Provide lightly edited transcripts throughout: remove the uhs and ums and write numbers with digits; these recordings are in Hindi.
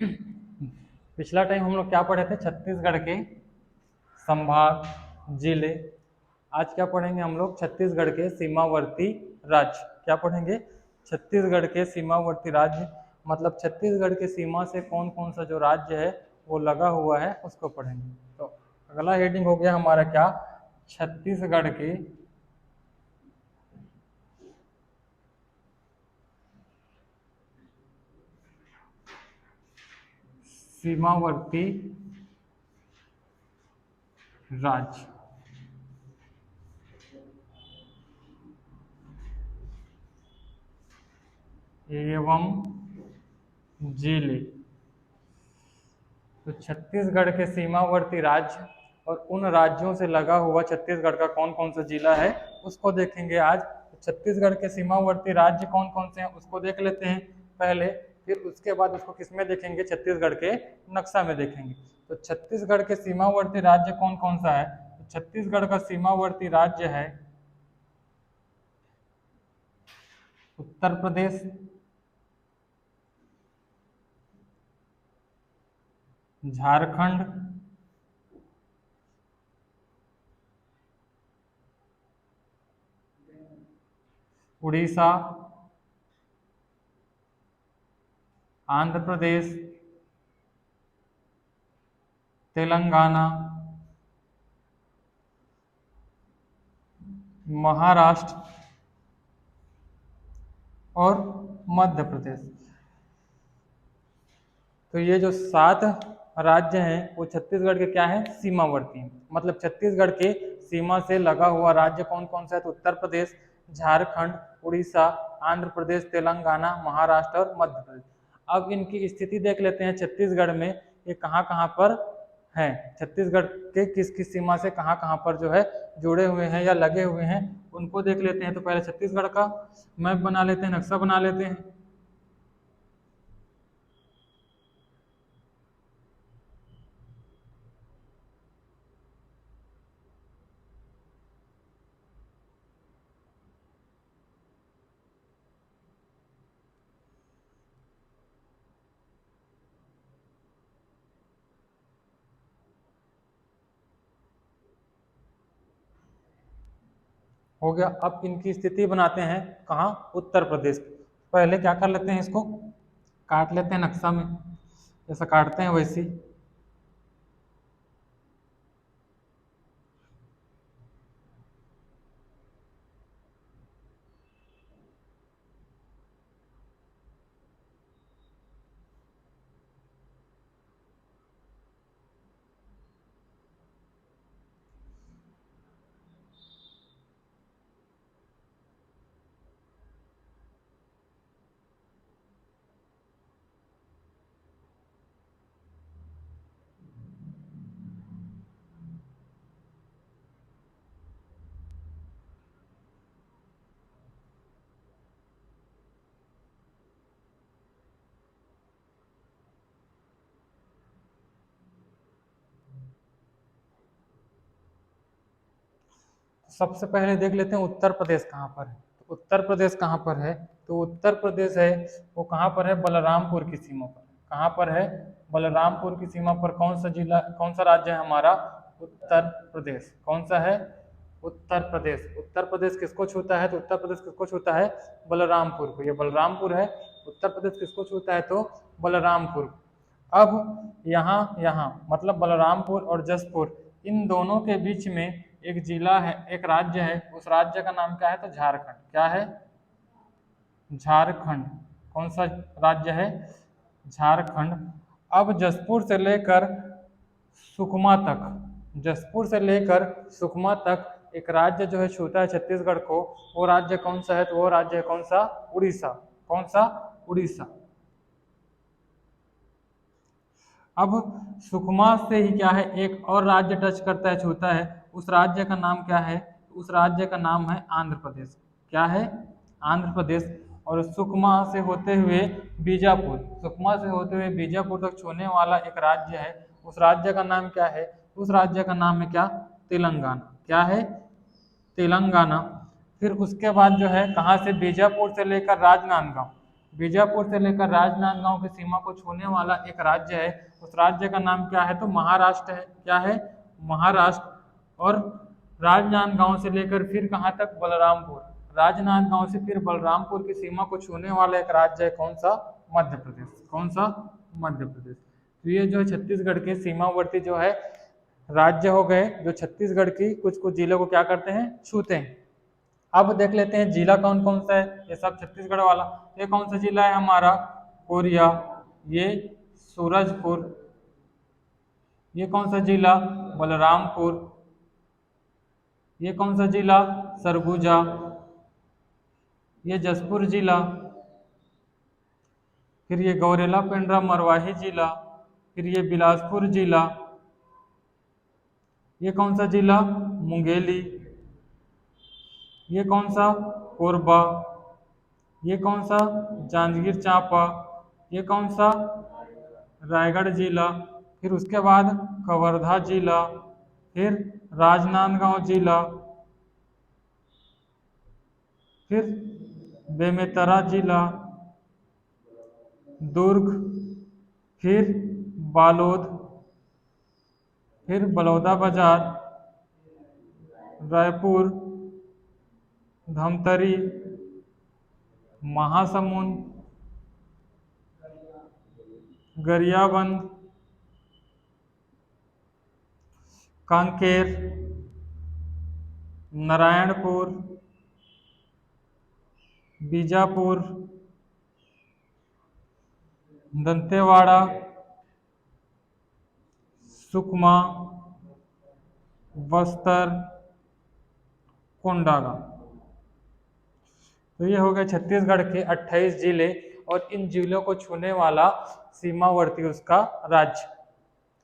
पिछला टाइम हम लोग क्या पढ़े थे, छत्तीसगढ़ के संभाग, जिले। आज क्या पढ़ेंगे हम लोग, छत्तीसगढ़ के सीमावर्ती राज्य। क्या पढ़ेंगे, छत्तीसगढ़ के सीमावर्ती राज्य, मतलब छत्तीसगढ़ के सीमा से कौन कौन सा जो राज्य है वो लगा हुआ है उसको पढ़ेंगे। तो अगला हेडिंग हो गया हमारा क्या, छत्तीसगढ़ के सीमावर्ती राज्य एवं जिले। तो छत्तीसगढ़ के सीमावर्ती राज्य और उन राज्यों से लगा हुआ छत्तीसगढ़ का कौन कौन सा जिला है उसको देखेंगे आज। तो छत्तीसगढ़ के सीमावर्ती राज्य कौन कौन से हैं उसको देख लेते हैं पहले, फिर उसके बाद उसको किसमें देखेंगे, छत्तीसगढ़ के नक्शा में देखेंगे। तो छत्तीसगढ़ के सीमावर्ती राज्य कौन कौन सा है, तो छत्तीसगढ़ का सीमावर्ती राज्य है उत्तर प्रदेश, झारखंड, उड़ीसा, आंध्र प्रदेश, तेलंगाना, महाराष्ट्र और मध्य प्रदेश। तो ये जो 7 राज्य हैं वो छत्तीसगढ़ के क्या हैं, सीमावर्ती हैं। मतलब छत्तीसगढ़ के सीमा से लगा हुआ राज्य कौन कौन सा है, तो उत्तर प्रदेश, झारखंड, उड़ीसा, आंध्र प्रदेश, तेलंगाना, महाराष्ट्र और मध्य प्रदेश। अब इनकी स्थिति देख लेते हैं छत्तीसगढ़ में, ये कहाँ कहाँ पर हैं, छत्तीसगढ़ के किस किस सीमा से कहाँ कहाँ पर जो है जुड़े हुए हैं या लगे हुए हैं उनको देख लेते हैं। तो पहले छत्तीसगढ़ का मैप बना लेते हैं, नक्शा बना लेते हैं। हो गया। अब इनकी स्थिति बनाते हैं कहाँ, उत्तर प्रदेश। पहले क्या कर लेते हैं, इसको काट लेते हैं नक्शा में, जैसा काटते हैं वैसे ही। सबसे पहले देख लेते हैं उत्तर प्रदेश कहाँ पर है। तो उत्तर प्रदेश कहाँ पर है, तो उत्तर प्रदेश है वो कहाँ पर है, बलरामपुर की सीमा पर। कहाँ पर है, बलरामपुर की सीमा पर। कौन सा जिला, कौन सा राज्य है हमारा, उत्तर प्रदेश। कौन सा है, उत्तर प्रदेश। उत्तर प्रदेश किसको छूता है, तो उत्तर प्रदेश किसको छूता है, बलरामपुर को। ये बलरामपुर है, उत्तर प्रदेश किसको छूता है, तो बलरामपुर। अब यहाँ यहाँ मतलब बलरामपुर और जसपुर, इन दोनों के बीच में एक जिला है, एक राज्य है, उस राज्य का नाम क्या है, तो झारखंड। क्या है, झारखंड। कौन सा राज्य है, झारखंड। अब जसपुर से लेकर सुकमा तक, जसपुर से लेकर सुकमा तक एक राज्य जो है छूता है छत्तीसगढ़ को, वो राज्य कौन सा है, तो वो राज्य है कौन सा, उड़ीसा। कौन सा, उड़ीसा। अब सुकमा से ही क्या है, एक और राज्य टच करता है, छूता है, उस राज्य का नाम क्या है, उस राज्य का नाम है आंध्र प्रदेश। क्या है, आंध्र प्रदेश। और सुकमा से होते हुए बीजापुर, सुकमा से होते हुए बीजापुर तक छूने वाला एक राज्य है, उस राज्य का नाम क्या है, उस राज्य का नाम है क्या, तेलंगाना। क्या है, तेलंगाना। फिर उसके बाद जो है कहाँ से, बीजापुर से लेकर राजनांदगांव, बीजापुर से लेकर राजनांदगांव की सीमा को छूने वाला एक राज्य है, उस राज्य का नाम क्या है? तो महाराष्ट्र है। क्या है? महाराष्ट्र। और राजनांदगांव से लेकर फिर कहाँ तक? बलरामपुर। राजनांदगांव से फिर बलरामपुर की सीमा को छूने वाला एक राज्य है, कौन सा? मध्य प्रदेश। कौन सा? मध्य प्रदेश। तो ये जो छत्तीसगढ़ के सीमावर्ती जो है राज्य हो गए, जो छत्तीसगढ़ की कुछ कुछ जिलों को क्या करते हैं? छूते हैं। अब देख लेते हैं जिला कौन कौन सा है। ये सब छत्तीसगढ़ वाला। ये कौन सा जिला है हमारा? कोरिया। ये सूरजपुर। ये कौन सा जिला? बलरामपुर। ये कौन सा जिला? सरगुजा। ये जसपुर जिला। फिर ये गौरेला पेंड्रा मरवाही जिला। फिर ये बिलासपुर जिला। ये कौन सा जिला? मुंगेली। ये कौन सा? कोरबा। ये कौन सा? जांजगीर चांपा। ये कौन सा? रायगढ़ जिला। फिर उसके बाद कवर्धा जिला। फिर राजनांदगांव जिला। फिर बेमेतरा जिला। दुर्ग। फिर बालोद। फिर बलौदाबाजार। रायपुर। धमतरी। महासमुंद। गरियाबंद। कांकेर। नारायणपुर। बीजापुर। दंतेवाड़ा। सुकमा। बस्तर। कोंडागा। तो ये हो गए छत्तीसगढ़ के 28 जिले और इन जिलों को छूने वाला सीमावर्ती उसका राज्य।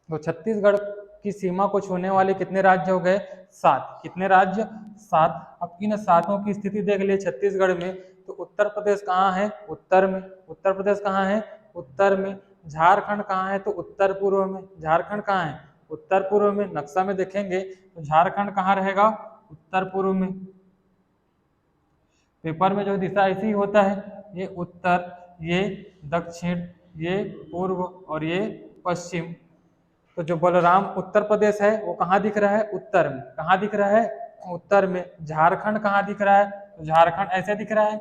तो छत्तीसगढ़ की सीमा को छूने वाले कितने राज्य हो गए? 7। कितने राज्य? 7। अब इन 7 की स्थिति देख लिए छत्तीसगढ़ में। तो उत्तर प्रदेश कहाँ है? उत्तर में। उत्तर प्रदेश कहाँ है? उत्तर में। झारखंड कहाँ है? तो उत्तर पूर्व में। झारखंड कहाँ है? उत्तर पूर्व में। नक्शा में देखेंगे तो झारखंड कहाँ रहेगा? उत्तर पूर्व में। पेपर में जो दिशा ऐसी होता है, ये उत्तर, ये दक्षिण, ये पूर्व और ये पश्चिम। तो जो बलराम उत्तर प्रदेश है वो कहाँ दिख रहा है? उत्तर में। कहाँ दिख रहा है? उत्तर में। झारखंड कहाँ दिख रहा है? तो झारखंड ऐसे दिख रहा है।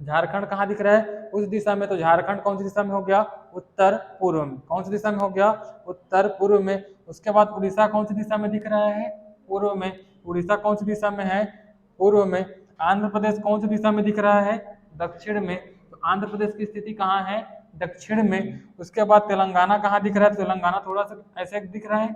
झारखंड कहाँ दिख रहा है? उस दिशा में। तो झारखंड कौन सी दिशा में हो गया? उत्तर पूर्व में। कौन सी दिशा में हो गया? उत्तर पूर्व में। उसके बाद उड़ीसा कौन सी दिशा में दिख रहा है? पूर्व में। उड़ीसा कौन सी दिशा में है? पूर्व में। आंध्र प्रदेश कौन सी दिशा में दिख रहा है? दक्षिण में। तो आंध्र प्रदेश की स्थिति कहाँ है? दक्षिण में। उसके बाद तेलंगाना कहाँ दिख रहा है? तेलंगाना थोड़ा सा ऐसे दिख रहा है,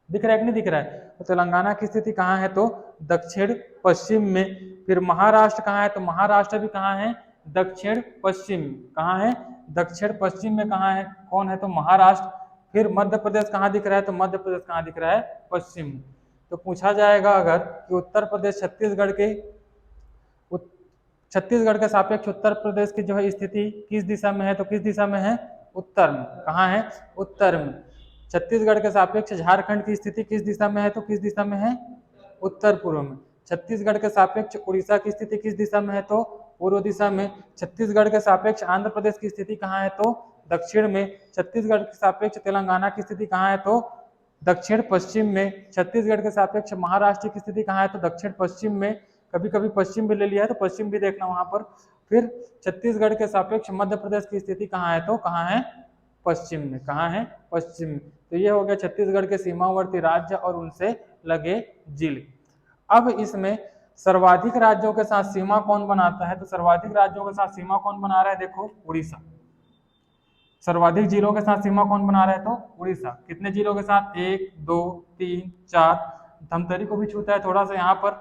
दिख रहा है कि नहीं दिख रहा है? तो तेलंगाना की स्थिति कहाँ है? तो दक्षिण पश्चिम में। फिर महाराष्ट्र कहाँ है? तो महाराष्ट्र भी कहाँ है? दक्षिण पश्चिम। कहाँ है? दक्षिण पश्चिम में। कहाँ है? कौन है? तो महाराष्ट्र। फिर मध्य प्रदेश कहाँ दिख रहा है? तो मध्य प्रदेश कहाँ दिख रहा है? पश्चिम में। तो पूछा जाएगा अगर कि उत्तर प्रदेश छत्तीसगढ़ के सापेक्ष उत्तर प्रदेश की जो है स्थिति किस दिशा में है? तो किस दिशा में है? उत्तर में। कहाँ है? उत्तर में। छत्तीसगढ़ के सापेक्ष झारखंड की स्थिति किस दिशा में है? तो किस दिशा में है? उत्तर पूर्व में। छत्तीसगढ़ के सापेक्ष उड़ीसा की स्थिति किस दिशा में है? तो पूर्व दिशा में। छत्तीसगढ़ के सापेक्ष आंध्र प्रदेश की स्थिति कहाँ है? तो दक्षिण में। छत्तीसगढ़ के सापेक्ष तेलंगाना की स्थिति कहाँ है? तो दक्षिण पश्चिम में। छत्तीसगढ़ के सापेक्ष महाराष्ट्र की स्थिति कहाँ है? तो दक्षिण पश्चिम में। कभी कभी पश्चिम भी ले लिया है तो पश्चिम भी देखना वहां पर। फिर छत्तीसगढ़ के सापेक्ष मध्य प्रदेश की स्थिति कहाँ है? तो कहाँ है? पश्चिम में। कहाँ है? पश्चिम में। तो ये हो गया छत्तीसगढ़ के सीमावर्ती राज्य और उनसे लगे जिले। अब इसमें सर्वाधिक राज्यों के साथ सीमा कौन बनाता है? तो सर्वाधिक राज्यों के साथ सीमा कौन बना रहा है? देखो उड़ीसा। सर्वाधिक जिलों के साथ सीमा कौन बना रहा है? तो उड़ीसा। कितने जिलों के साथ? 1 2 3 4। धमतरी को भी छूता है थोड़ा सा यहाँ पर।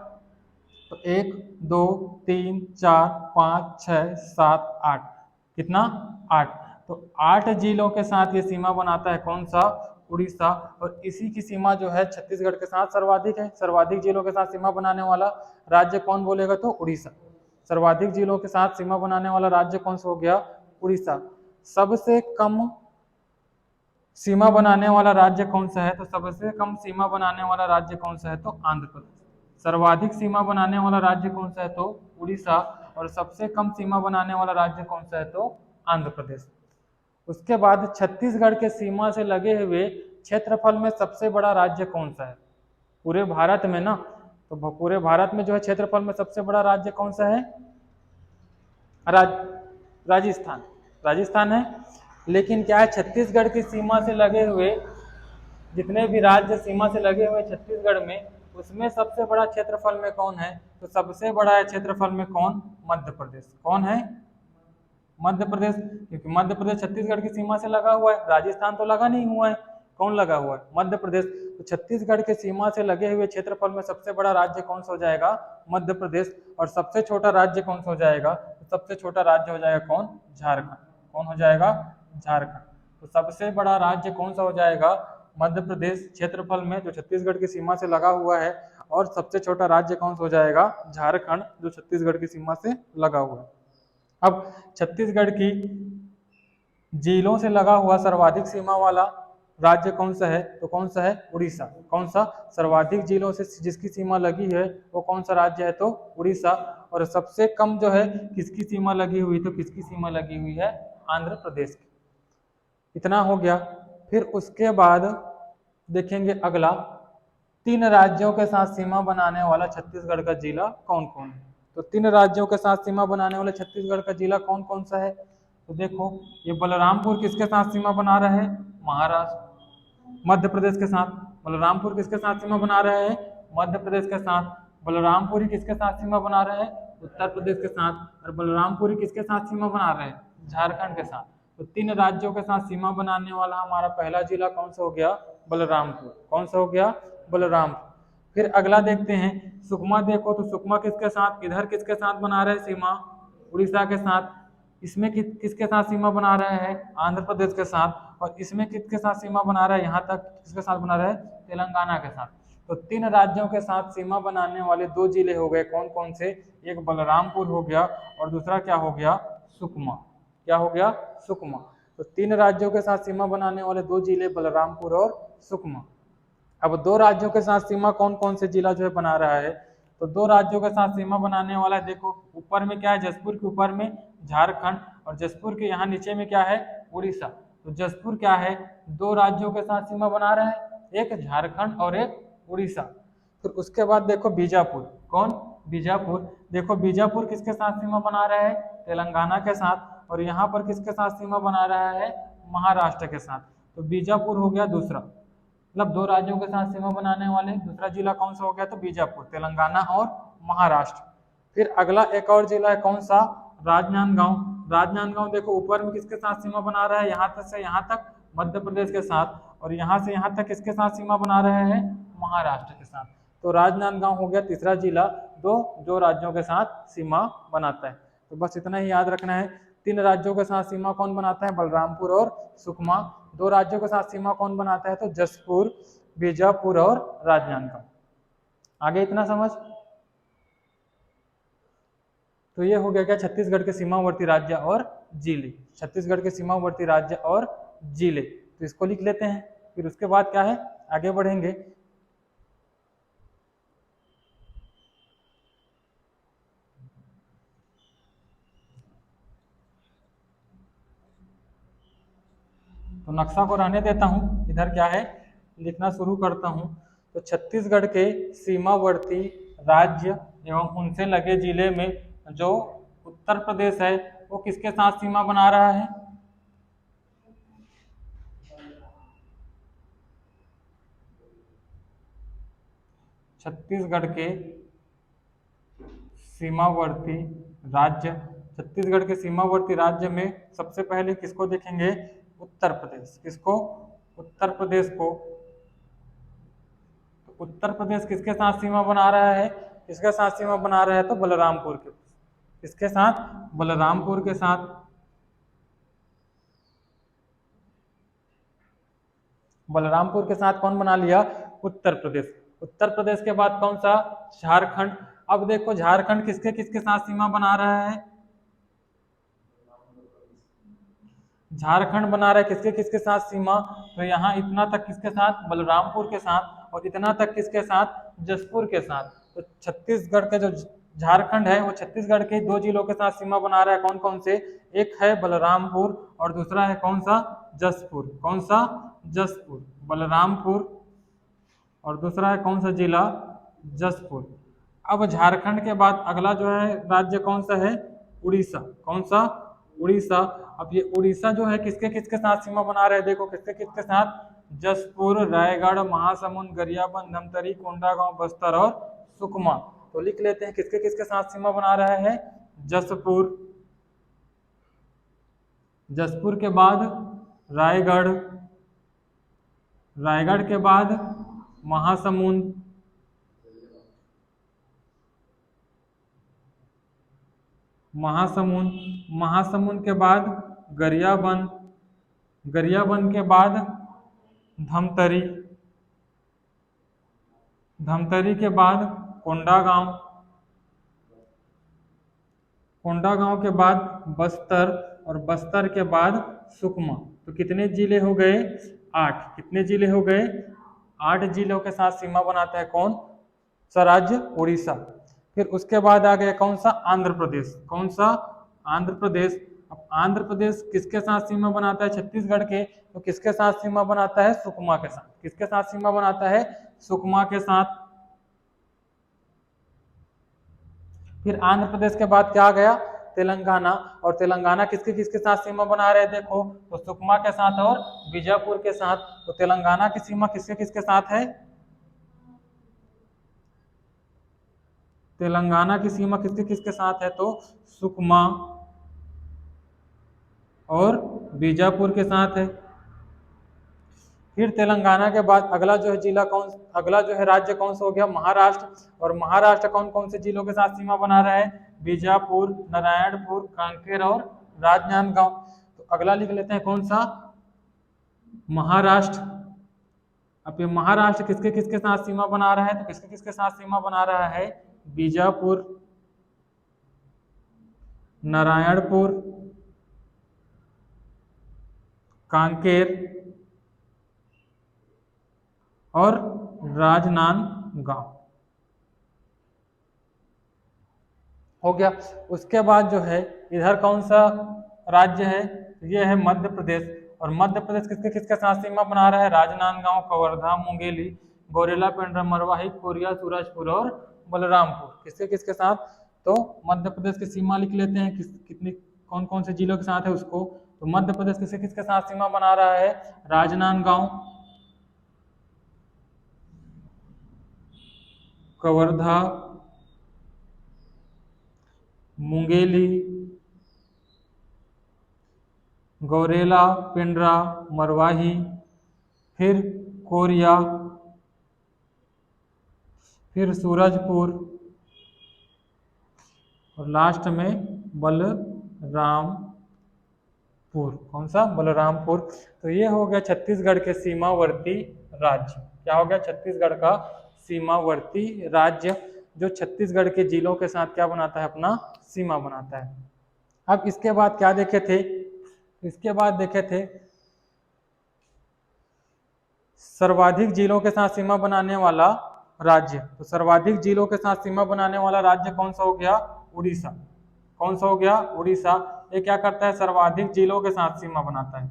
तो 1 2 3 4 5 6 7 8। कितना? 8। तो 8 जिलों के साथ ये सीमा बनाता है कौन सा? उड़ीसा। और इसी की सीमा जो है छत्तीसगढ़ के साथ सर्वाधिक है। सर्वाधिक जिलों के साथ सीमा बनाने वाला राज्य कौन बोलेगा? तो उड़ीसा। सर्वाधिक जिलों के साथ सीमा बनाने वाला राज्य कौन सा हो गया? उड़ीसा। सबसे कम सीमा बनाने वाला राज्य कौन सा है? तो सबसे कम सीमा बनाने वाला राज्य कौन सा है? तो आंध्र प्रदेश। सर्वाधिक सीमा बनाने वाला राज्य कौन सा है? तो उड़ीसा। और सबसे कम सीमा बनाने वाला राज्य कौन सा है, तो आंध्र प्रदेश। उसके बाद छत्तीसगढ़ के सीमा से लगे हुए क्षेत्रफल में सबसे बड़ा राज्य कौन सा है, पूरे भारत में ना, तो पूरे भारत में जो है क्षेत्रफल में सबसे बड़ा राज्य कौन सा है, राजस्थान। राजस्थान है। लेकिन क्या है, छत्तीसगढ़ की सीमा से लगे हुए जितने भी राज्य सीमा से लगे हुए छत्तीसगढ़ में, उसमें सबसे बड़ा क्षेत्रफल में कौन है, तो सबसे बड़ा है क्षेत्रफल में कौन, मध्य प्रदेश। कौन है, मध्य प्रदेश। क्योंकि मध्य प्रदेश छत्तीसगढ़ की सीमा से लगा हुआ है, राजस्थान तो लगा नहीं हुआ है, कौन लगा हुआ है, मध्य प्रदेश। तो छत्तीसगढ़ के सीमा से लगे हुए क्षेत्रफल में सबसे बड़ा राज्य कौन सा हो जाएगा, मध्य प्रदेश। और सबसे छोटा राज्य कौन सा हो जाएगा, तो सबसे छोटा राज्य हो जाएगा कौन, झारखंड। कौन हो जाएगा, झारखंड। तो सबसे बड़ा राज्य कौन सा हो जाएगा, मध्य प्रदेश क्षेत्रफल में, जो छत्तीसगढ़ की सीमा से लगा हुआ है। और सबसे छोटा राज्य कौन सा हो जाएगा, झारखंड, जो छत्तीसगढ़ की सीमा से लगा हुआ है। अब छत्तीसगढ़ की झीलों से लगा हुआ सर्वाधिक सीमा वाला राज्य कौन सा है, तो कौन सा है, उड़ीसा। कौन सा, सर्वाधिक झीलों से जिसकी सीमा लगी है वो कौन सा राज्य है, तो उड़ीसा। और सबसे कम जो है किसकी सीमा लगी हुई, तो किसकी सीमा लगी हुई है, आंध्र प्रदेश की। इतना हो गया। फिर उसके बाद देखेंगे अगला, 3 राज्यों के साथ सीमा बनाने वाला छत्तीसगढ़ का जिला कौन कौन है। तो 3 राज्यों के साथ सीमा बनाने वाले छत्तीसगढ़ का जिला कौन कौन सा है, तो देखो ये बलरामपुर किसके साथ सीमा बना रहा है, महाराष्ट्र, मध्य प्रदेश के साथ। बलरामपुर किसके साथ सीमा बना रहा है, मध्य प्रदेश के साथ। बलरामपुरी किसके साथ सीमा बना रहा है, उत्तर प्रदेश के साथ। और बलरामपुरी किसके साथ सीमा बना रहे हैं, झारखंड के साथ। तो 3 राज्यों के साथ सीमा बनाने वाला हमारा पहला जिला कौन सा हो गया, बलरामपुर। कौन सा हो गया, बलरामपुर। फिर अगला देखते हैं, सुकमा। देखो तो सुकमा किसके साथ, इधर किसके साथ बना रहे हैं सीमा, उड़ीसा के साथ। इसमें किसके साथ सीमा बना रहे हैं, आंध्र प्रदेश के साथ। और इसमें किसके साथ सीमा बना रहा है, यहाँ तक किसके साथ बना रहा है, तेलंगाना के साथ। तो 3 राज्यों के साथ सीमा बनाने वाले 2 जिले हो गए, कौन कौन से, एक बलरामपुर हो गया और दूसरा क्या हो गया, सुकमा। क्या हो गया, सुकमा। तो 3 राज्यों के साथ सीमा बनाने वाले 2 जिले बलरामपुर और सुकमा। अब 2 राज्यों के साथ सीमा कौन कौन से जिला जो है बना रहा है, तो 2 राज्यों के साथ सीमा बनाने वाला है, देखो ऊपर में क्या है, जसपुर के ऊपर में झारखंड, और जसपुर के यहाँ नीचे में क्या है, उड़ीसा। तो जसपुर क्या है, 2 राज्यों के साथ सीमा बना रहा है, एक झारखंड और एक उड़ीसा। फिर उसके बाद देखो बीजापुर, कौन, बीजापुर। देखो बीजापुर किसके साथ सीमा बना रहा है, तेलंगाना के साथ। और यहाँ पर किसके साथ सीमा बना रहा है, महाराष्ट्र के साथ। तो बीजापुर हो गया दूसरा, मतलब 2 राज्यों के साथ सीमा बनाने वाले दूसरा जिला कौन सा हो गया, तो बीजापुर, तेलंगाना और महाराष्ट्र। फिर अगला एक और जिला है कौन सा, राजनांदगांव। राजनांदगांव देखो ऊपर में किसके साथ सीमा बना रहा है, यहाँ तक से यहाँ तक मध्य प्रदेश के साथ। और यहाँ से यहाँ तक किसके साथ सीमा बना रहे हैं, महाराष्ट्र के साथ। तो राजनांदगांव हो गया तीसरा जिला जो राज्यों के साथ सीमा बनाता है। तो बस इतना ही याद रखना है, 3 राज्यों के साथ सीमा कौन बनाता है, बलरामपुर और सुकमा। 2 राज्यों के साथ सीमा कौन बनाता है, तो जसपुर, बीजापुर और राजनांदगांव। आगे इतना समझ। तो ये हो गया क्या, छत्तीसगढ़ के सीमावर्ती राज्य और जिले। छत्तीसगढ़ के सीमावर्ती राज्य और जिले, तो इसको लिख लेते हैं। फिर उसके बाद क्या है, आगे बढ़ेंगे। तो नक्शा को रहने देता हूँ, इधर क्या है लिखना शुरू करता हूँ। तो छत्तीसगढ़ के सीमावर्ती राज्य एवं उनसे लगे जिले में जो उत्तर प्रदेश है वो किसके साथ सीमा बना रहा है, छत्तीसगढ़ के सीमावर्ती राज्य। छत्तीसगढ़ के सीमावर्ती राज्य में सबसे पहले किसको देखेंगे, उत्तर प्रदेश। किसको, उत्तर प्रदेश को। तो उत्तर प्रदेश किसके साथ सीमा बना रहा है, किसके साथ सीमा बना रहा है, तो बलरामपुर के। किसके साथ, बलरामपुर के साथ। बलरामपुर के साथ कौन बना लिया, उत्तर प्रदेश। उत्तर प्रदेश के बाद कौन सा, झारखंड। अब देखो झारखंड किसके किसके साथ सीमा बना रहा है, झारखंड बना रहा है किसके किसके साथ सीमा, तो यहाँ इतना तक किसके साथ, बलरामपुर के साथ। और इतना तक किसके साथ, जसपुर के साथ। तो छत्तीसगढ़ के जो झारखंड है वो छत्तीसगढ़ के 2 जिलों के साथ सीमा बना रहा है। कौन कौन से? एक है बलरामपुर और दूसरा है कौन सा? जसपुर। कौन सा? जसपुर। बलरामपुर और दूसरा है कौन सा जिला? जसपुर। अब झारखंड के बाद अगला जो है राज्य कौन सा है? उड़ीसा। कौन सा? उड़ीसा। अब ये उड़ीसा जो है किसके किसके साथ सीमा बना रहे हैं? देखो किसके किसके साथ? जसपुर, रायगढ़, महासमुंद, गरियाबंद, धमतरी, कोंडागांव, बस्तर और सुकमा। तो लिख लेते हैं किसके किसके साथ सीमा बना रहा है? जसपुर। जसपुर के बाद रायगढ़, रायगढ़ के बाद महासमुंद, महासमुंद, महासमुंद के बाद गरियाबंद, गरियाबंद के बाद धमतरी, धमतरी के बाद कोंडागांव, कोंडागांव के बाद बस्तर और बस्तर के बाद सुकमा। तो कितने जिले हो गए? 8। कितने जिले हो गए? 8 जिलों के साथ सीमा बनाता है कौन सा राज्य? उड़ीसा। फिर उसके बाद आ गया कौन सा? आंध्र प्रदेश। कौन सा? आंध्र प्रदेश। अब आंध्र प्रदेश किसके साथ सीमा बनाता है? छत्तीसगढ़ के। तो किसके साथ सीमा बनाता है? सुकमा के साथ। किसके साथ सीमा बनाता है? सुकमा के साथ। फिर आंध्र प्रदेश के बाद क्या आ गया? तेलंगाना। और तेलंगाना किसके किसके साथ सीमा बना रहे हैं? देखो तो सुकमा के साथ और बीजापुर के साथ। तो तेलंगाना की सीमा किसके किसके साथ है? तेलंगाना की सीमा किसके किसके साथ है? तो सुकमा और बीजापुर के साथ है। फिर तेलंगाना के बाद अगला जो है जिला कौन, अगला जो है राज्य कौन सा हो गया? महाराष्ट्र। और महाराष्ट्र कौन कौन से जिलों के साथ सीमा बना रहा है? बीजापुर, नारायणपुर, कांकेर और राजनांदगांव। तो अगला लिख लेते हैं कौन सा? महाराष्ट्र। अब ये महाराष्ट्र किसके किसके साथ सीमा बना रहा है? तो किसके किसके साथ सीमा बना रहा है? बीजापुर, नारायणपुर, कांकेर और राजनांदगांव। हो गया। उसके बाद जो है इधर कौन सा राज्य है? ये है मध्य प्रदेश। और मध्य प्रदेश किसके किसके साथ सीमा बना रहा है? राजनांदगांव, कवर्धा, मुंगेली, गौरेला, पेंड्रा, मरवाही, कोरिया, सूरजपुर और बलरामपुर। किसके किसके साथ? तो मध्य प्रदेश की सीमा लिख लेते हैं कितनी कौन कौन से जिलों के साथ है उसको। तो मध्य प्रदेश किसके किसके साथ सीमा बना रहा है? राजनांदगांव, कवर्धा, मुंगेली, गौरेला, पिंडरा, मरवाही, फिर कोरिया, फिर सूरजपुर और लास्ट में बलरामपुर। कौन सा? बलरामपुर। तो ये हो गया छत्तीसगढ़ के सीमावर्ती राज्य। क्या हो गया? छत्तीसगढ़ का सीमावर्ती राज्य जो छत्तीसगढ़ के जिलों के साथ क्या बनाता है? अपना सीमा बनाता है। अब इसके बाद क्या देखे थे? इसके बाद देखे थे सर्वाधिक जिलों के साथ सीमा बनाने वाला राज्य। तो सर्वाधिक जिलों के साथ सीमा बनाने वाला राज्य कौन सा हो गया? उड़ीसा। कौन सा हो गया? उड़ीसा। ये क्या करता है? सर्वाधिक जिलों के साथ सीमा बनाता है।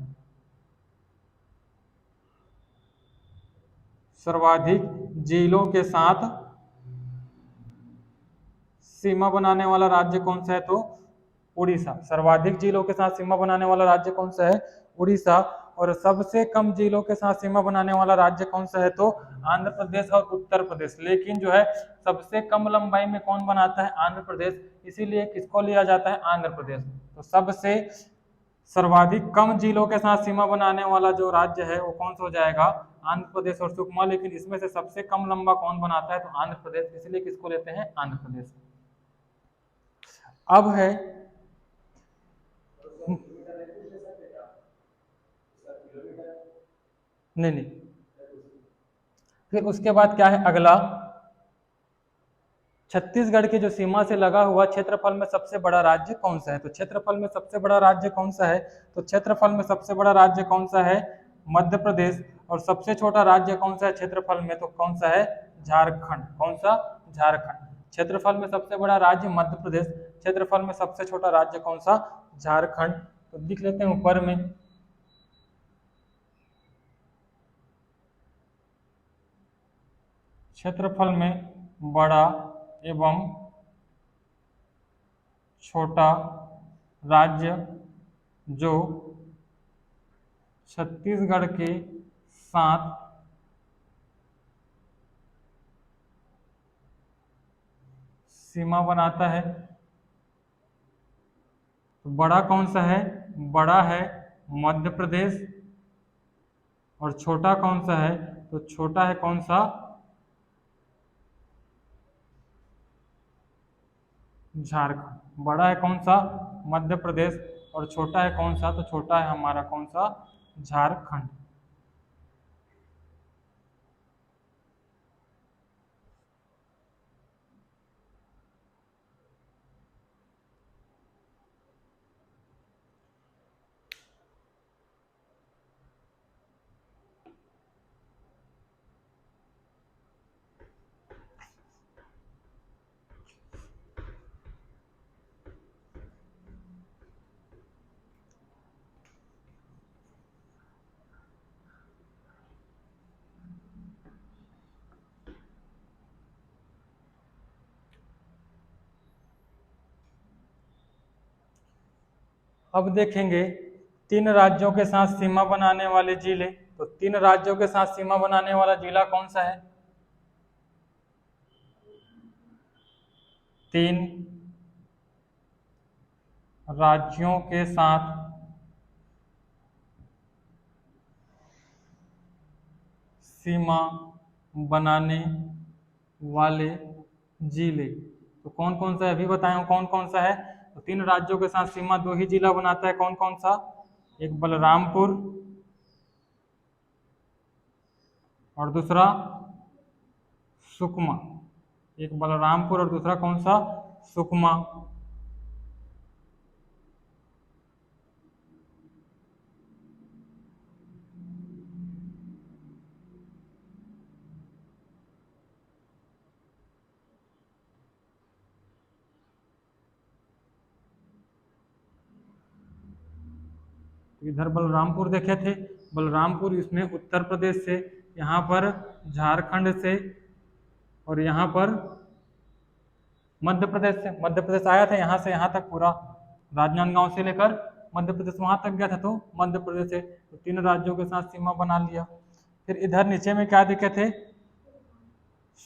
सर्वाधिक जिलों के साथ सीमा बनाने वाला राज्य कौन सा है? तो उड़ीसा। सर्वाधिक जिलों के साथ सीमा बनाने वाला राज्य कौन सा है? उड़ीसा। और सबसे कम जिलों के साथ सीमा बनाने वाला राज्य कौन सा है? तो आंध्र प्रदेश और उत्तर प्रदेश। लेकिन जो है सबसे कम लंबाई में कौन बनाता है? आंध्र प्रदेश। इसीलिए किसको लिया जाता है? आंध्र प्रदेश। तो सबसे सर्वाधिक कम जिलों के साथ सीमा बनाने वाला जो राज्य है वो कौन सा हो जाएगा? आंध्र प्रदेश और सुकमा। लेकिन इसमें से सबसे कम लंबा कौन बनाता है? तो आंध्र प्रदेश। इसलिए किसको लेते हैं? आंध्र प्रदेश। अब है नहीं, फिर उसके बाद क्या है? अगला छत्तीसगढ़ की जो सीमा से लगा हुआ क्षेत्रफल में सबसे बड़ा राज्य कौन सा है? तो क्षेत्रफल में सबसे बड़ा राज्य कौन सा है? तो क्षेत्रफल में सबसे बड़ा राज्य कौन सा है? मध्य प्रदेश। और सबसे छोटा राज्य कौन सा है क्षेत्रफल में? तो कौन सा है? झारखंड। कौन सा? झारखंड। क्षेत्रफल में सबसे बड़ा राज्य मध्य प्रदेश, क्षेत्रफल में सबसे छोटा राज्य कौन सा? झारखंड। तो लिख लेते हैं ऊपर में, क्षेत्रफल में बड़ा एवं छोटा राज्य जो छत्तीसगढ़ के साथ सीमा बनाता है। तो बड़ा कौन सा है? बड़ा है मध्य प्रदेश। और छोटा कौन सा है? तो छोटा है कौन सा? झारखंड। बड़ा है कौन सा? मध्य प्रदेश। और छोटा है कौन सा? तो छोटा है हमारा कौन सा? झारखंड। अब देखेंगे तीन राज्यों के साथ सीमा बनाने वाले जिले। तो तीन राज्यों के साथ सीमा बनाने वाला जिला कौन सा है? तीन राज्यों के साथ सीमा बनाने वाले जिले तो कौन कौन सा है? अभी बताया हूं कौन कौन सा है। तो तीन राज्यों के साथ सीमा दो ही जिला बनाता है, कौन कौन सा? एक बलरामपुर और दूसरा सुकमा। एक बलरामपुर और दूसरा कौन सा? सुकमा। इधर बलरामपुर देखे थे, बलरामपुर इसमें उत्तर प्रदेश से, यहाँ पर झारखंड से, और यहाँ पर मध्य प्रदेश से। मध्य प्रदेश आया था यहाँ से यहाँ तक पूरा, राजनांदगांव से लेकर मध्य प्रदेश वहां तक गया था। तो मध्य प्रदेश से तो तीन राज्यों के साथ सीमा बना लिया। फिर इधर नीचे में क्या दिखे थे?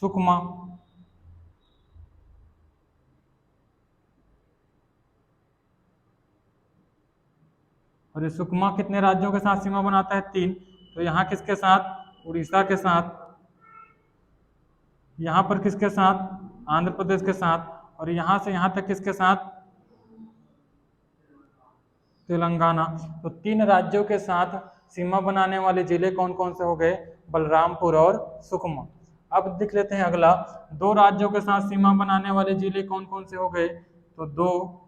सुकमा। और ये सुकमा कितने राज्यों के साथ सीमा बनाता है? तीन। तो यहाँ किसके साथ? उड़ीसा के साथ। यहाँ पर किसके साथ? आंध्र प्रदेश के साथ। और यहाँ से यहाँ तक किसके साथ? तेलंगाना। तो तीन राज्यों के साथ सीमा बनाने वाले जिले कौन कौन से हो गए? बलरामपुर और सुकमा। अब देख लेते हैं अगला, दो राज्यों के साथ सीमा बनाने वाले जिले कौन कौन से हो गए? तो दो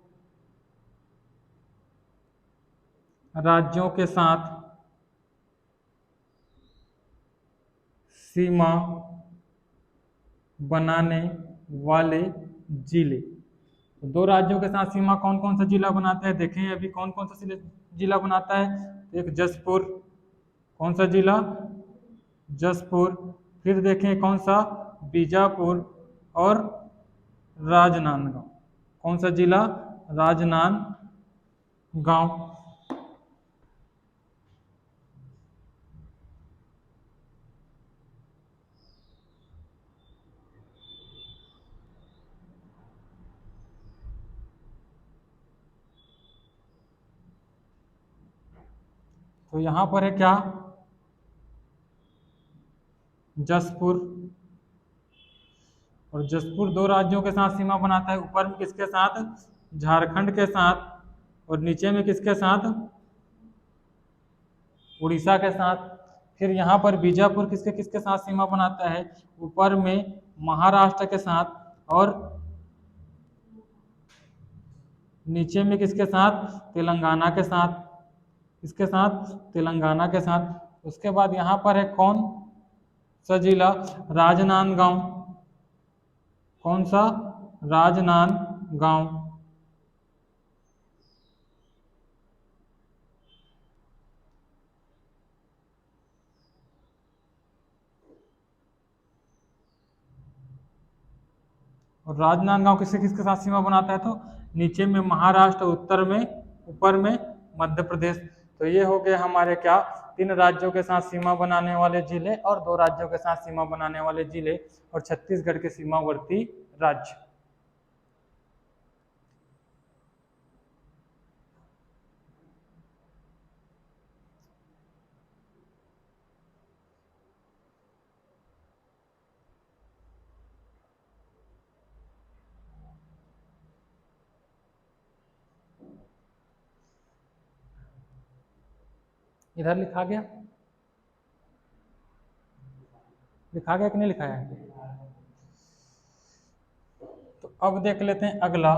राज्यों के साथ सीमा बनाने वाले जिले। तो दो राज्यों के साथ सीमा कौन कौन सा जिला बनाता है? देखें अभी कौन कौन सा जिला बनाता है। एक जसपुर, कौन सा जिला? जसपुर। फिर देखें कौन सा? बीजापुर और राजनांदगांव। कौन सा जिला? राजनांदगांव। तो यहां पर है क्या? जसपुर। और जसपुर दो राज्यों के साथ सीमा बनाता है, ऊपर में किसके साथ? झारखंड के साथ। और नीचे में किसके साथ? उड़ीसा के साथ। फिर यहाँ पर बीजापुर किसके किसके साथ सीमा बनाता है? ऊपर में महाराष्ट्र के साथ, और नीचे में किसके साथ? तेलंगाना के साथ। किसके साथ? तेलंगाना के साथ। उसके बाद यहाँ पर है कौन सा जिला? राजनांदगांव। कौन सा? राजनांदगांव। और राजनांदगांव किसके किसके साथ सीमा बनाता है? तो नीचे में महाराष्ट्र, उत्तर में, ऊपर में मध्य प्रदेश। तो ये हो गए हमारे क्या, 3 राज्यों के साथ सीमा बनाने वाले जिले और 2 राज्यों के साथ सीमा बनाने वाले जिले और छत्तीसगढ़ के सीमावर्ती राज्य। इधर लिखा गया, लिखा गया कि नहीं लिखा है? तो अब देख लेते हैं अगला।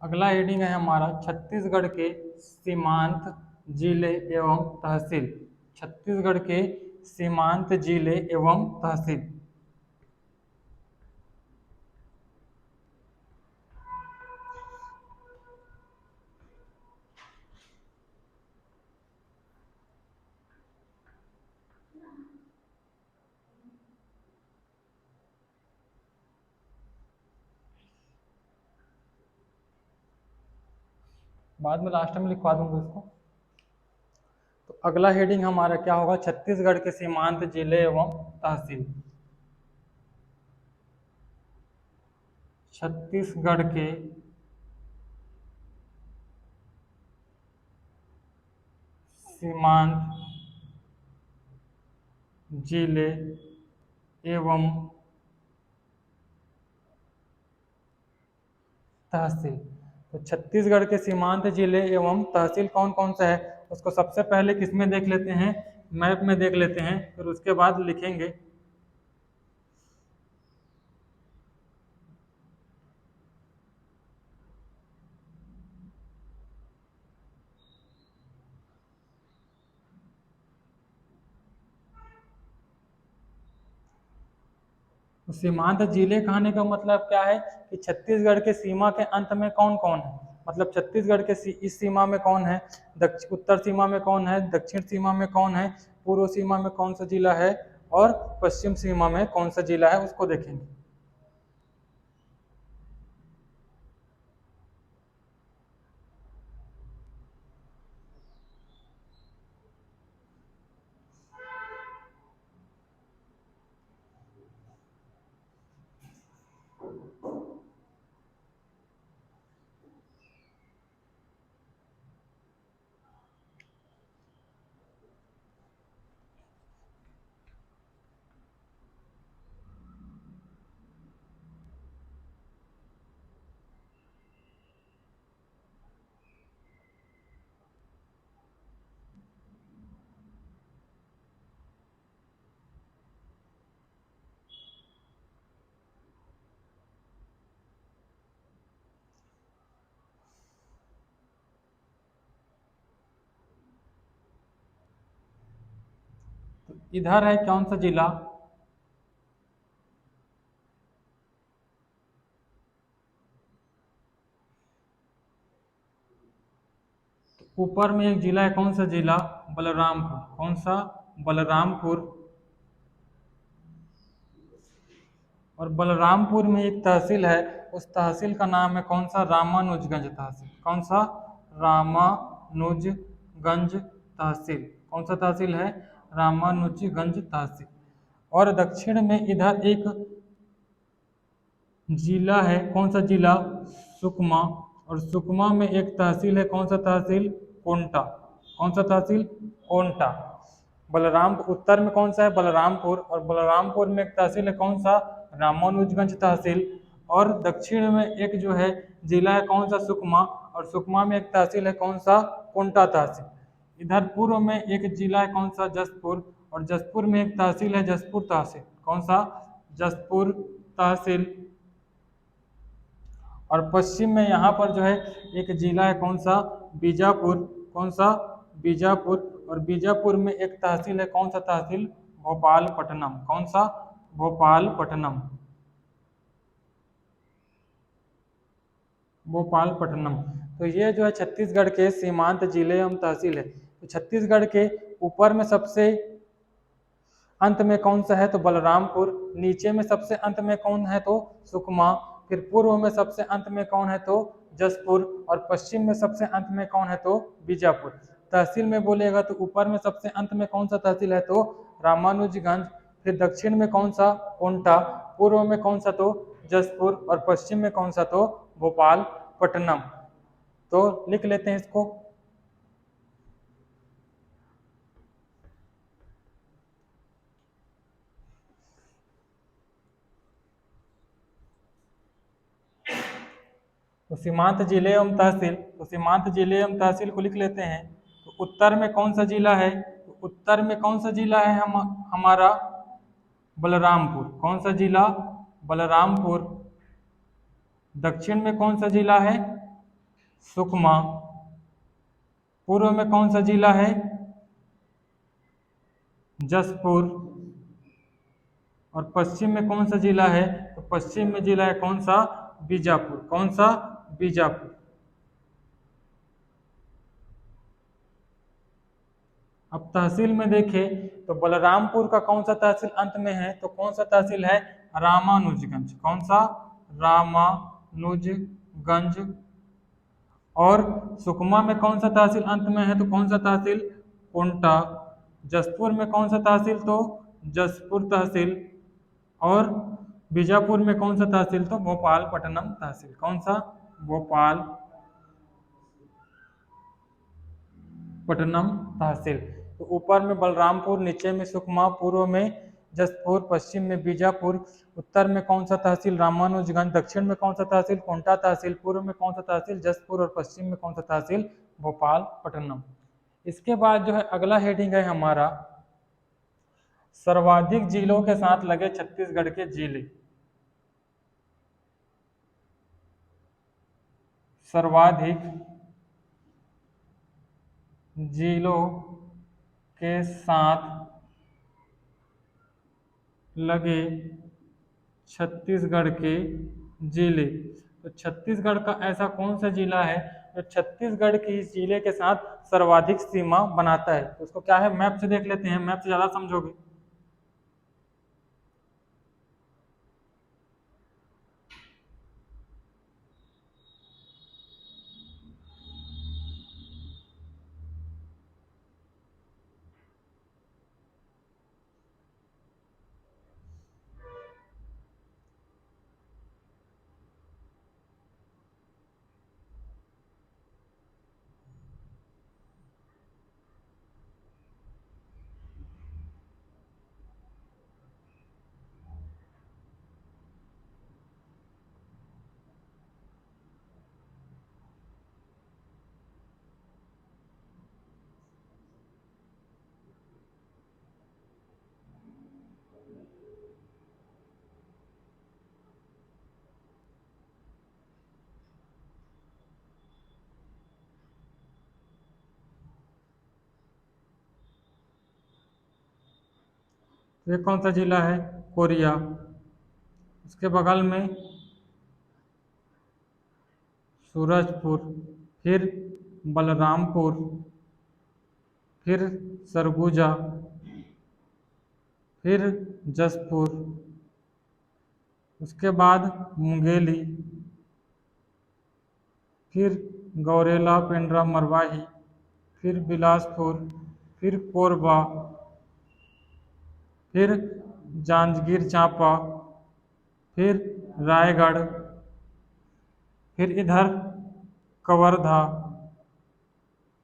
अगला हेडिंग है हमारा छत्तीसगढ़ के सीमांत जिले एवं तहसील। छत्तीसगढ़ के सीमांत जिले एवं तहसील। बाद में लास्ट में लिखवा दूंगा इसको। तो अगला हेडिंग हमारा क्या होगा? छत्तीसगढ़ के सीमांत जिले एवं तहसील। छत्तीसगढ़ के सीमांत जिले एवं तहसील। तो छत्तीसगढ़ के सीमांत जिले एवं तहसील कौन कौन सा है उसको सबसे पहले किसमें देख लेते हैं? मैप में देख लेते हैं, फिर उसके बाद लिखेंगे। सीमांत जिले कहने का मतलब क्या है कि छत्तीसगढ़ के सीमा के अंत में कौन कौन है, मतलब छत्तीसगढ़ के इस सीमा में कौन है, उत्तर सीमा में कौन है, दक्षिण सीमा में कौन है, पूर्व सीमा में कौन सा जिला है और पश्चिम सीमा में कौन सा जिला है उसको देखेंगे। तो इधर है कौन सा जिला? ऊपर में एक जिला है, कौन सा जिला? बलरामपुर। कौन सा? बलरामपुर। और बलरामपुर में एक तहसील है, उस तहसील का नाम है कौन सा? रामानुजगंज तहसील। कौन सा? रामानुजगंज तहसील। कौन सा तहसील है? रामानुजगंज तहसील। और दक्षिण में इधर एक जिला है, कौन सा जिला? सुकमा। और सुकमा में एक तहसील है, कौन सा तहसील? कोंटा। कौन सा तहसील? कोंटा। बलराम उत्तर में कौन सा है? बलरामपुर। और बलरामपुर में एक तहसील है, कौन सा? रामानुजगंज तहसील। और दक्षिण में एक जो है जिला है, कौन सा? सुकमा। और सुकमा में एक तहसील है, कौन सा? कोंटा तहसील। इधर पूर्व में एक जिला है, कौन सा? जसपुर। और जसपुर में एक तहसील है, जसपुर तहसील। कौन सा? जसपुर तहसील। और पश्चिम में यहाँ पर जो है एक जिला है, कौन सा? बीजापुर। कौन सा? बीजापुर। और बीजापुर में एक तहसील है, कौन सा तहसील? भोपालपट्टनम। कौन सा? भोपालपट्टनम। भोपालपट्टनम। तो ये जो है छत्तीसगढ़ के सीमांत जिले एवं तहसील है। तो छत्तीसगढ़ के ऊपर में सबसे अंत में कौन सा है तो बलरामपुर, नीचे में सबसे अंत में कौन है तो सुकमा, फिर पूर्व में सबसे अंत में कौन है तो जसपुर, और पश्चिम में सबसे अंत में कौन है तो बीजापुर। तहसील में बोलेगा तो ऊपर में सबसे अंत में कौन सा तहसील है तो रामानुजगंज, फिर दक्षिण में कौन सा कोंटा, पूर्व में कौन सा तो जसपुर, और पश्चिम में कौन सा तो भोपालपट्टनम। तो लिख लेते हैं इसको। तो सीमांत जिले एवं तहसील, तो सीमांत जिले एवं तहसील को लिख लेते हैं। तो उत्तर में कौन सा जिला है तो उत्तर में कौन सा जिला है हमारा बलरामपुर, कौन सा जिला बलरामपुर। दक्षिण में कौन सा जिला है सुकमा, पूर्व में कौन सा जिला है जसपुर, और पश्चिम में कौन सा जिला है तो पश्चिम में जिला है कौन सा बीजापुर, कौन सा बीजापुर। अब तहसील में देखें तो बलरामपुर का कौन सा तहसील अंत में है तो कौन सा तहसील है रामानुजगंज, कौन सा रामानुजगंज। और सुकमा में कौन सा तहसील अंत में है तो कौन सा तहसील कोंटा। जसपुर में कौन सा तहसील तो जसपुर तहसील, और बीजापुर में कौन सा तहसील तो भोपालपट्टनम तहसील, कौन सा भोपालपट्टनम तहसील। तो ऊपर में बलरामपुर, नीचे में सुकमा, पूर्व में जसपुर, पश्चिम में बीजापुर, उत्तर में कौन सा तहसील रामानुजगंज, दक्षिण में कौन सा तहसील कोंटा तहसील, पूर्व में कौन सा तहसील जसपुर, और पश्चिम में कौन सा तहसील भोपालपट्टनम। इसके बाद जो है अगला हेडिंग है हमारा सर्वाधिक जिलों के साथ लगे छत्तीसगढ़ के जिले। सर्वाधिक जिलों के साथ लगे छत्तीसगढ़ के जिले। तो छत्तीसगढ़ का ऐसा कौन सा जिला है जो छत्तीसगढ़ के इस जिले के साथ सर्वाधिक सीमा बनाता है। तो उसको क्या है मैप से देख लेते हैं, मैप से ज़्यादा समझोगे। ये कौन सा जिला है कोरिया, उसके बगल में सूरजपुर, फिर बलरामपुर, फिर सरगुजा, फिर जसपुर, उसके बाद मुंगेली, फिर गौरेला पेंड्रा मरवाही, फिर बिलासपुर, फिर कोरबा, फिर जांजगीर चांपा, फिर रायगढ़, फिर इधर कवर्धा,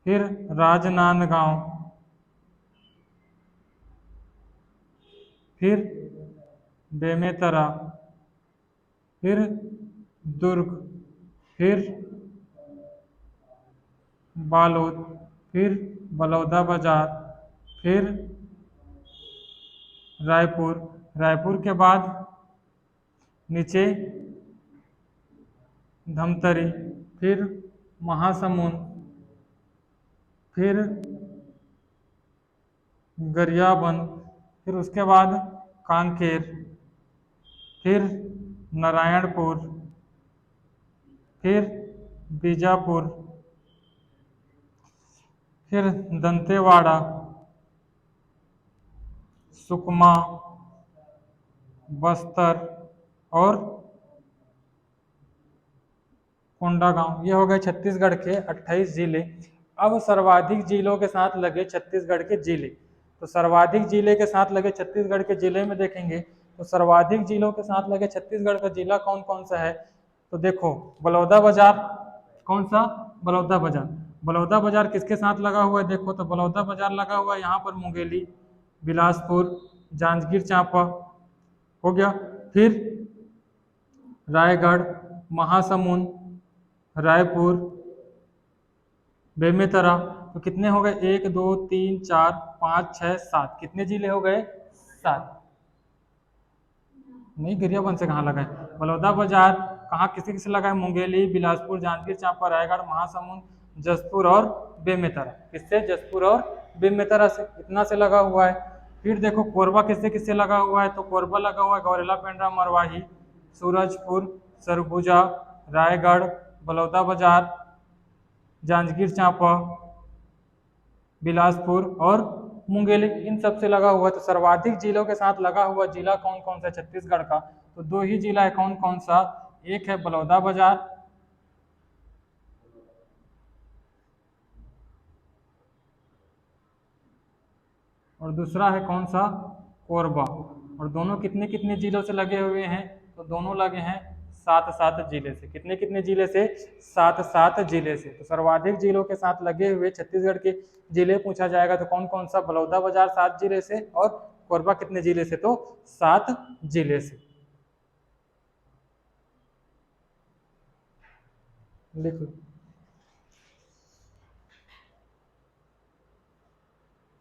फिर राजनांदगांव, फिर बेमेतरा, फिर दुर्ग, फिर बालोद, फिर बलौदाबाजार, फिर रायपुर, रायपुर के बाद नीचे धमतरी, फिर महासमुंद, फिर गरियाबंद, फिर उसके बाद कांकेर, फिर नारायणपुर, फिर बीजापुर, फिर दंतेवाड़ा, सुकमा, बस्तर और कोंडागांव। ये हो गए छत्तीसगढ़ के 28 जिले। अब सर्वाधिक जिलों के साथ लगे छत्तीसगढ़ के जिले। तो सर्वाधिक जिले के साथ लगे छत्तीसगढ़ के जिले में देखेंगे तो सर्वाधिक जिलों के साथ लगे छत्तीसगढ़ का जिला कौन कौन सा है। तो देखो बलौदाबाजार, कौन सा, बलौदाबाजार। बलौदाबाजार किसके साथ लगा हुआ है, देखो तो बलौदाबाजार लगा हुआ है यहाँ पर मुंगेली, बिलासपुर, जांजगीर चांपा हो गया, फिर रायगढ़, महासमुंद, रायपुर, बेमेतरा। तो कितने हो गए, 1 2 3 4 5 6 7, कितने जिले हो गए, 7। नहीं गरियाबंद से कहाँ लगा है, बलौदाबाजार कहाँ किसी किसी लगा है, मुंगेली, बिलासपुर, जांजगीर चांपा, रायगढ़, महासमुंद, जसपुर और बेमेतरा। किससे, जसपुर और बेमेतरा से, इतना से लगा हुआ है। फिर देखो कोरबा किससे किससे लगा हुआ है, तो कोरबा लगा हुआ है गौरेला, पेंड्रा, मरवाही, सूरजपुर, सरगुजा, रायगढ़, बलौदाबाजार, जांजगीर चांपा, बिलासपुर और मुंगेली, इन सब से लगा हुआ है। तो सर्वाधिक जिलों के साथ लगा हुआ जिला कौन कौन सा छत्तीसगढ़ का, तो 2 ही जिला है, कौन कौन सा, एक है बलौदाबाजार और दूसरा है कौन सा, कोरबा। और दोनों कितने कितने जिलों से लगे हुए हैं, तो दोनों लगे हैं 7-7 जिले से। कितने कितने जिले से, 7-7 जिले से। तो सर्वाधिक जिलों के साथ लगे हुए छत्तीसगढ़ के जिले पूछा जाएगा तो कौन कौन सा, बलौदाबाजार 7 जिले से और कोरबा कितने जिले से, तो 7 जिले से। लिख लो।